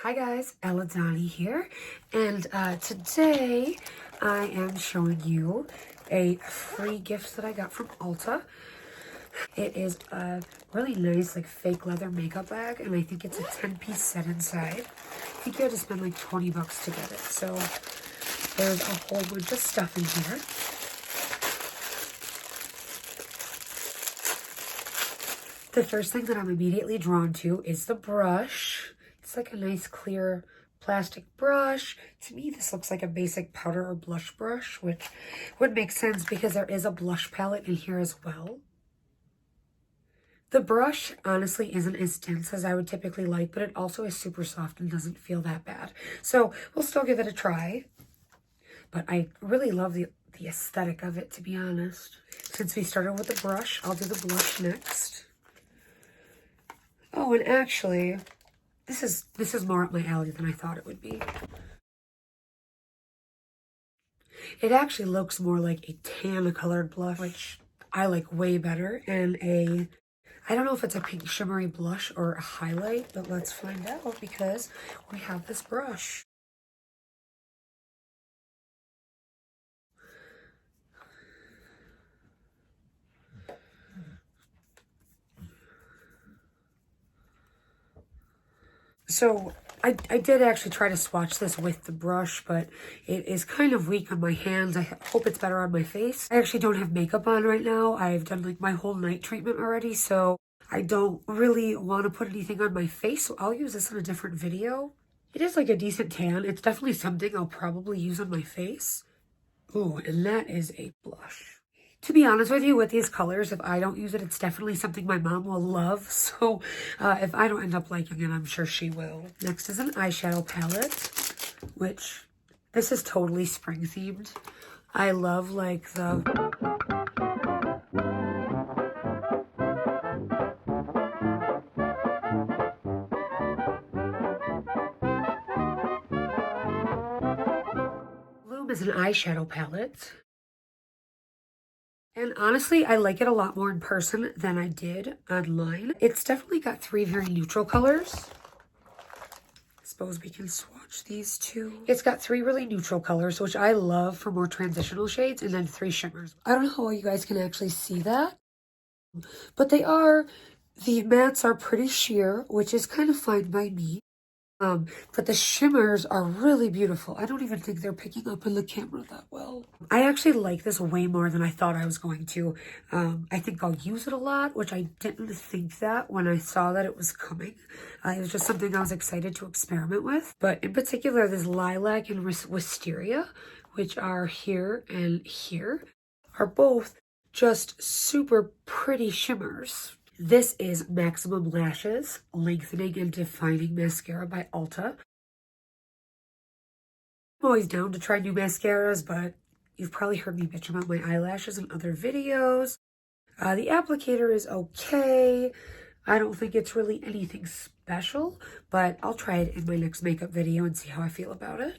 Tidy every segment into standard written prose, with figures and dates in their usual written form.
Hi guys, Elledani here, and today I am showing you a free gift that I got from Ulta. It is a really nice like fake leather makeup bag, and I think it's a 10-piece set inside. I think you had to spend like 20 bucks to get it, so there's a whole bunch of stuff in here. The first thing that I'm immediately drawn to is the brush. It's like a nice clear plastic brush. To me, this looks like a basic powder or blush brush, which would make sense because there is a blush palette in here as well. The brush honestly isn't as dense as I would typically like, but it also is super soft and doesn't feel that bad. So we'll still give it a try. But I really love the aesthetic of it, to be honest. Since we started with the brush, I'll do the blush next. Oh, and actually, this is more up my alley than I thought it would be. It actually looks more like a tan colored blush, which I like way better, and I don't know if it's a pink shimmery blush or a highlight, but let's find out because we have this brush. So I did actually try to swatch this with the brush, but it is kind of weak on my hands. I hope it's better on my face. I actually don't have makeup on right now. I've done like my whole night treatment already, so I don't really want to put anything on my face. So I'll use this in a different video. It is like a decent tan. It's definitely something I'll probably use on my face. Ooh, and that is a blush. To be honest with you, with these colors, if I don't use it, it's definitely something my mom will love. So if I don't end up liking it, I'm sure she will. Next is an eyeshadow palette, which this is totally spring themed. I love like the... Bloom is an eyeshadow palette. And honestly, I like it a lot more in person than I did online. It's definitely got three very neutral colors. I suppose we can swatch these two. It's got three really neutral colors, which I love for more transitional shades, and then three shimmers. I don't know how well you guys can actually see that, but the mattes are pretty sheer, which is kind of fine by me. But the shimmers are really beautiful. I don't even think they're picking up in the camera that well. I actually like this way more than I thought I was going to. I think I'll use it a lot, which I didn't think that when I saw that it was coming. It was just something I was excited to experiment with. But in particular, this lilac and wisteria, which are here and here, are both just super pretty shimmers. This is Maximum Lashes Lengthening and Defining Mascara by Ulta. I'm always down to try new mascaras, but you've probably heard me bitch about my eyelashes in other videos. The applicator is okay. I don't think it's really anything special, but I'll try it in my next makeup video and see how I feel about it.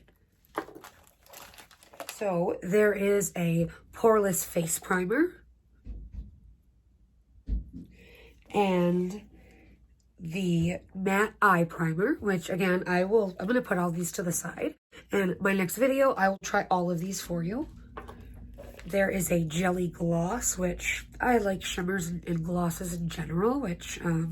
So there is a poreless face primer. And the matte eye primer, which again, I'm going to put all these to the side. And my next video, I will try all of these for you. There is a jelly gloss, which I like shimmers and glosses in general, which we'll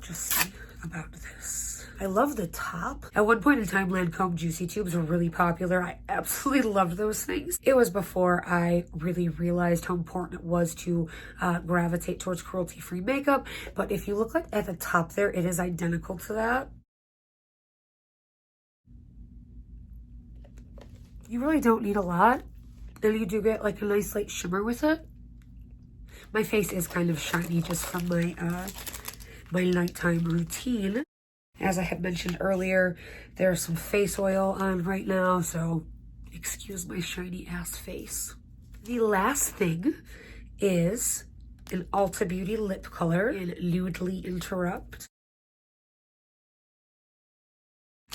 just see about this. I love the top. At one point in time, Lancome Juicy Tubes were really popular. I absolutely loved those things. It was before I really realized how important it was to gravitate towards cruelty-free makeup. But if you look like at the top there, it is identical to that. You really don't need a lot. And you do get like a nice light shimmer with it. My face is kind of shiny just from my my nighttime routine. As I had mentioned earlier, there's some face oil on right now, so excuse my shiny ass face. The last thing is an Ulta Beauty lip color in Lewdly Interrupt,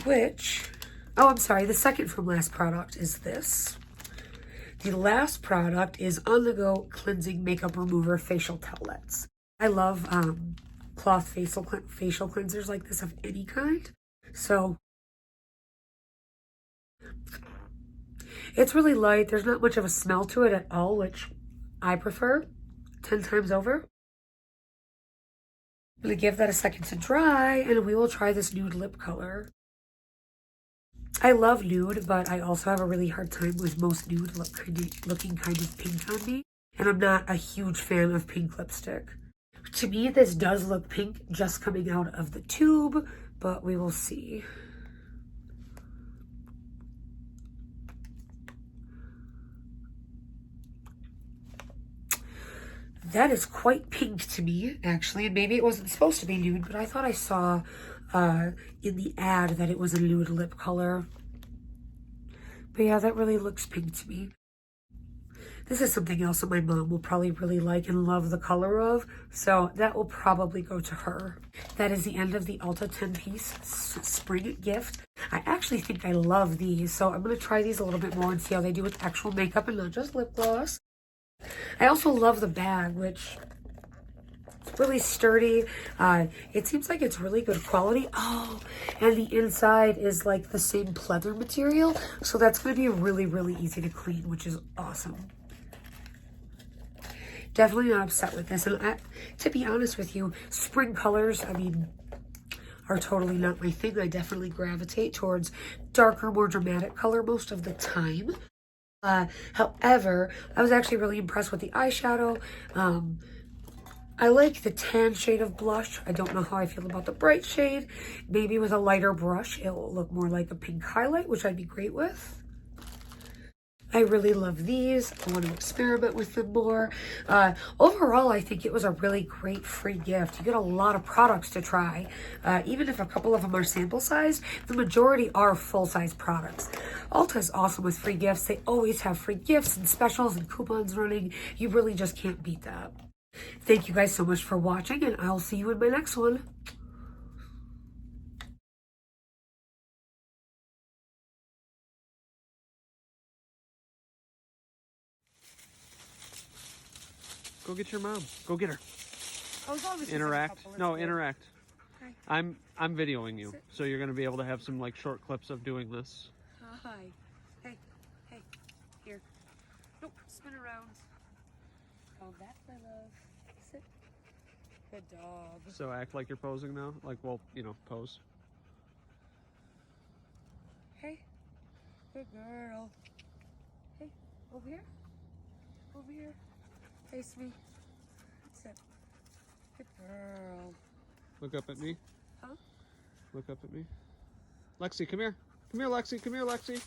which, oh, I'm sorry, the second from last product is this. The last product is On The Go Cleansing Makeup Remover Facial Towelettes. I love cloth facial cleansers like this of any kind. So it's really light. There's not much of a smell to it at all, which I prefer 10 times over. I'm going to give that a second to dry, and we will try this nude lip color. I love nude, but I also have a really hard time with most nude looking kind of pink on me. And I'm not a huge fan of pink lipstick. To me, this does look pink just coming out of the tube, but we will see. That is quite pink to me, actually, and maybe it wasn't supposed to be nude, but I thought I saw in the ad that it was a nude lip color. But yeah, that really looks pink to me. This is something else that my mom will probably really like and love the color of, so that will probably go to her. That is the end of the Ulta 10-piece spring gift. I actually think I love these, so I'm going to try these a little bit more and see how they do with actual makeup and not just lip gloss. I also love the bag, which is really sturdy. It seems like it's really good quality. Oh, and the inside is like the same pleather material, so that's going to be really, really easy to clean, which is awesome. Definitely not upset with this. And to be honest with you, spring colors, I mean, are totally not my thing. I definitely gravitate towards darker, more dramatic color most of the time. However, I was actually really impressed with the eyeshadow. I like the tan shade of blush. I don't know how I feel about the bright shade. Maybe with a lighter brush, it will look more like a pink highlight, which I'd be great with. I really love these. I want to experiment with them more. Overall, I think it was a really great free gift. You get a lot of products to try. Even if a couple of them are sample size, the majority are full-size products. Ulta is awesome with free gifts. They always have free gifts and specials and coupons running. You really just can't beat that. Thank you guys so much for watching, and I'll see you in my next one. Go get your mom. Go get her. Oh, Interact. No, interact. Okay. I'm videoing you, so you're gonna be able to have some like short clips of doing this. Hi. Hey. Hey. Here. Nope. Spin around. Come back, my love. Sit. Good dog. So act like you're posing now. Like, well, you know, pose. Hey. Good girl. Hey. Over here. Over here. Face me. Sit. Good girl. Look up at me. Huh? Look up at me. Lexi, come here. Come here, Lexi. Come here, Lexi.